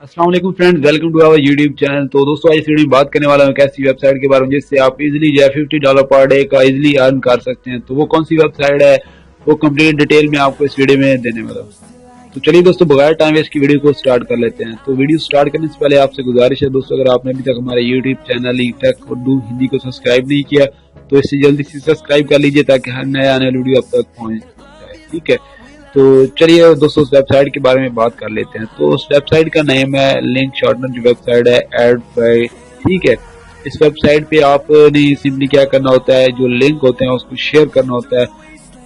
अस्सलाम वालेकुम friends, welcome to our YouTube channel. तो दोस्तों आज इस वीडियो में बात करने वाला हूं एक ऐसी वेबसाइट के बारे में जिससे आप इजीली जो है $50 पर डे का इजीली अर्न कर सकते हैं। तो वो कौन सी वेबसाइट है वो कंप्लीट डिटेल में आपको इस वीडियो में देने वाला हूं। तो चलिए दोस्तों बगैर टाइम वेस्ट की वीडियो को स्टार्ट कर लेते हैं। तो वीडियो स्टार्ट करने से पहले आपसे गुजारिश है दोस्तों, अगर आपने अभी तक हमारे यूट्यूब चैनल ईटेक उर्दू हिंदी को सब्सक्राइब नहीं किया तो इससे जल्दी से सब्सक्राइब कर लीजिए ताकि हर नया आने वाला वीडियो आप तक पहुंच जाए। ठीक है, तो चलिए दोस्तों उस वेबसाइट के बारे में बात कर लेते हैं। तो उस वेबसाइट का नेम है लिंक शॉर्टनर जो वेबसाइट है एड बाय। ठीक है, इस वेबसाइट पे आपने सिंपली क्या करना होता है, जो लिंक होते हैं उसको शेयर करना होता है।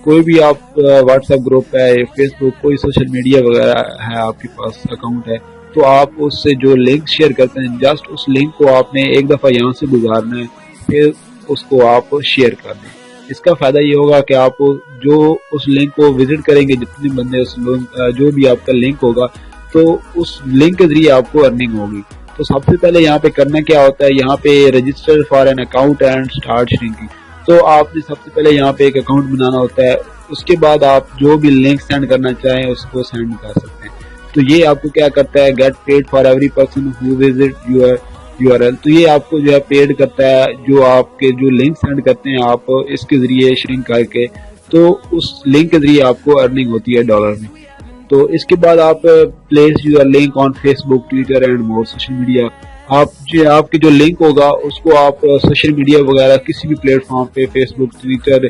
कोई भी आप व्हाट्सएप ग्रुप है, फेसबुक, कोई सोशल मीडिया वगैरह है आपके पास अकाउंट है, तो आप उससे जो लिंक शेयर करते हैं जस्ट उस लिंक को आपने एक दफा यहाँ से गुजारना है, फिर उसको आप शेयर कर दें। इसका फायदा ये होगा कि आप जो उस लिंक को विजिट करेंगे, जितने बंदे उस जो भी आपका लिंक होगा, तो उस लिंक के जरिए आपको अर्निंग होगी। तो सबसे पहले यहाँ पे करना क्या होता है, यहाँ पे register for an account and start shrinking. तो आपने सबसे पहले यहाँ पे एक अकाउंट बनाना होता है, उसके बाद आप जो भी लिंक सेंड करना चाहें उसको सेंड कर सकते हैं। तो ये आपको क्या करता है, get paid for every person who visit your URL. तो ये आपको जो है पेड करता है, जो आपके जो लिंक सेंड करते हैं आप इसके जरिए श्रिंक करके, तो उस लिंक के जरिए आपको अर्निंग होती है डॉलर में। तो इसके बाद आप place your link on Facebook, Twitter and more social media. आप जो आपके जो लिंक होगा उसको आप सोशल मीडिया वगैरह किसी भी प्लेटफॉर्म पे, फेसबुक, ट्विटर,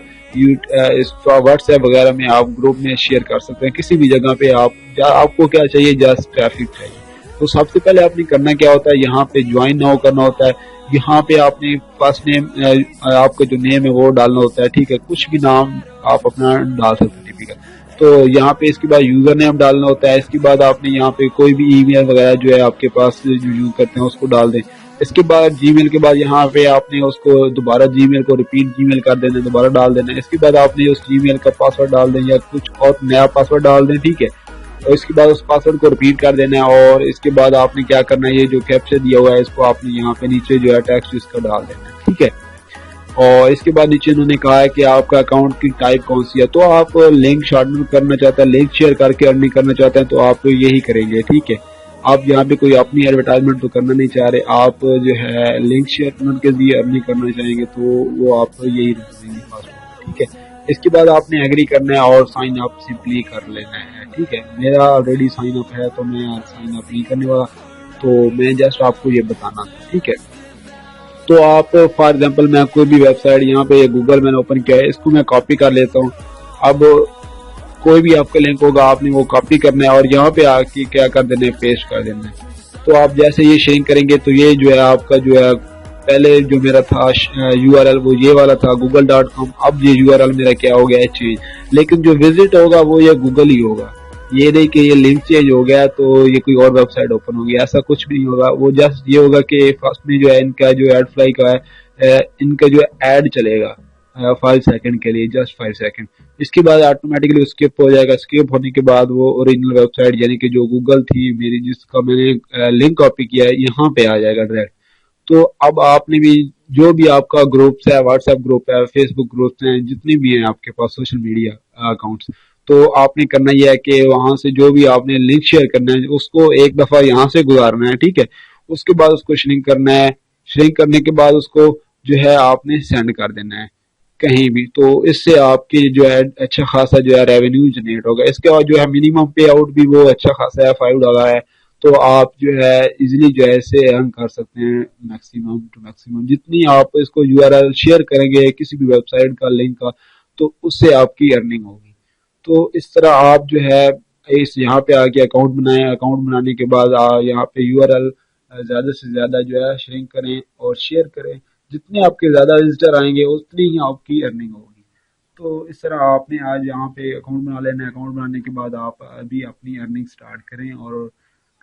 व्हाट्सएप वगैरह में आप ग्रुप में शेयर कर सकते हैं। किसी भी जगह पे आपको क्या चाहिए, जस्ट ट्रैफिक चाहिए। तो सबसे पहले आपने करना क्या होता है, यहाँ पे ज्वाइन नाउ करना होता है। यहाँ पे आपने फर्स्ट नेम, आपका जो नेम है वो डालना होता है। ठीक है, कुछ भी नाम आप अपना डाल सकते हैं टिपिकल। तो यहाँ पे इसके बाद यूजर नेम डालना होता है। इसके बाद आपने यहाँ पे कोई भी ईमेल वगैरह जो है आपके पास जो यूज करते हैं उसको डाल दें। इसके बाद जीमेल के बाद यहाँ पे आपने उसको दोबारा जीमेल को रिपीट जीमेल कर देना, दोबारा डाल देना। इसके बाद आपने उस जीमेल का पासवर्ड डाल दें या कुछ और नया पासवर्ड डाल दें। ठीक है, और इसके बाद उस पासवर्ड को रिपीट कर देना है। और इसके बाद आपने क्या करना है, ये जो कैप्चा दिया हुआ है इसको आपने यहाँ पे नीचे जो है टेक्स्ट इसका डाल देना है। ठीक है, और इसके बाद नीचे उन्होंने कहा है कि आपका अकाउंट की टाइप कौन सी है। तो आप लिंक शॉर्टनर करना चाहते हैं, लिंक शेयर करके अर्निंग करना चाहते हैं, तो आप यही करेंगे। ठीक है, आप यहाँ पे कोई अपनी एडवर्टाइजमेंट तो करना नहीं चाह रहे, आप जो है लिंक शेयर के लिए अर्निंग करना चाहेंगे, तो वो आप यही रख देंगे पासवर्ड। ठीक है, इसके बाद आपने एग्री करना है और साइन अप सिंपली कर लेना है। ठीक है, मेरा ऑलरेडी साइन अप है तो मैं साइन अप नहीं करने वाला, तो मैं जस्ट आपको ये बताना था। ठीक है, तो आप फॉर एग्जांपल मैं कोई भी वेबसाइट, यहाँ पे गूगल मैंने ओपन किया है, इसको मैं कॉपी कर लेता हूँ। अब कोई भी आपका लिंक होगा आपने वो कॉपी करना है और यहाँ पे आके क्या कर देना है, पेस्ट कर देना है। तो आप जैसे ये शेयर करेंगे तो ये जो है आपका जो है, पहले जो मेरा था यूआरएल वो ये वाला था google.com, अब ये यूआरएल मेरा क्या हो गया है, चेंज। लेकिन जो विजिट होगा वो ये गूगल ही होगा। ये नहीं कि ये लिंक चेंज हो गया तो ये कोई और वेबसाइट ओपन होगी, ऐसा कुछ भी नहीं होगा। वो जस्ट ये होगा कि फर्स्ट में जो है इनका जो एड फ्लाई का है, इनका जो एड चलेगा 5 सेकंड के लिए, जस्ट 5 सेकंड। इसके बाद ऑटोमेटिकली स्किप हो जाएगा। स्किप होने के बाद वो ओरिजिनल वेबसाइट यानी कि जो गूगल थी मेरी, जिसका मैंने लिंक कॉपी किया है, यहाँ पे आ जाएगा डायरेक्ट। तो अब आपने भी जो भी आपका ग्रुप्स है, व्हाट्सएप ग्रुप है, फेसबुक ग्रुप्स हैं, जितने भी हैं आपके पास सोशल मीडिया अकाउंट्स, तो आपने करना यह है कि वहां से जो भी आपने लिंक शेयर करना है उसको एक दफा यहाँ से गुजारना है। ठीक है, उसके बाद उसको श्रिंक करना है। श्रिंक करने के बाद उसको जो है आपने सेंड कर देना है कहीं भी। तो इससे आपकी जो है अच्छा खासा जो है रेवेन्यू जनरेट होगा। इसके बाद जो है मिनिमम पे आउट भी वो अच्छा खासा है, $5 है। तो आप जो है इजीली जो है इसे अर्न कर सकते हैं मैक्सिमम टू मैक्सिमम। जितनी आप इसको यूआरएल शेयर करेंगे किसी भी वेबसाइट का लिंक का, तो उससे आपकी अर्निंग होगी। तो इस तरह आप जो है इस यहाँ पे आके अकाउंट बनाएं। अकाउंट बनाने के बाद यहाँ पे यूआरएल ज्यादा से ज्यादा जो है श्रिंक करें और शेयर करें। जितने आपके ज्यादा विजिटर आएंगे उतनी ही आपकी अर्निंग होगी। तो इस तरह आपने आज यहाँ पे अकाउंट बना लेना है। अकाउंट बनाने के बाद आप अभी अपनी अर्निंग स्टार्ट करें और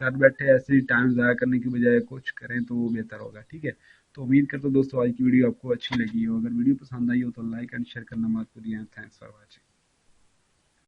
घर बैठे ऐसे ही टाइम ज़ाया करने की बजाय कुछ करें तो वो बेहतर होगा। ठीक है, तो उम्मीद करता हूँ दोस्तों आज की वीडियो आपको अच्छी लगी हो। अगर वीडियो पसंद आई हो तो लाइक एंड शेयर करना मत भूलिए। Thanks for watching.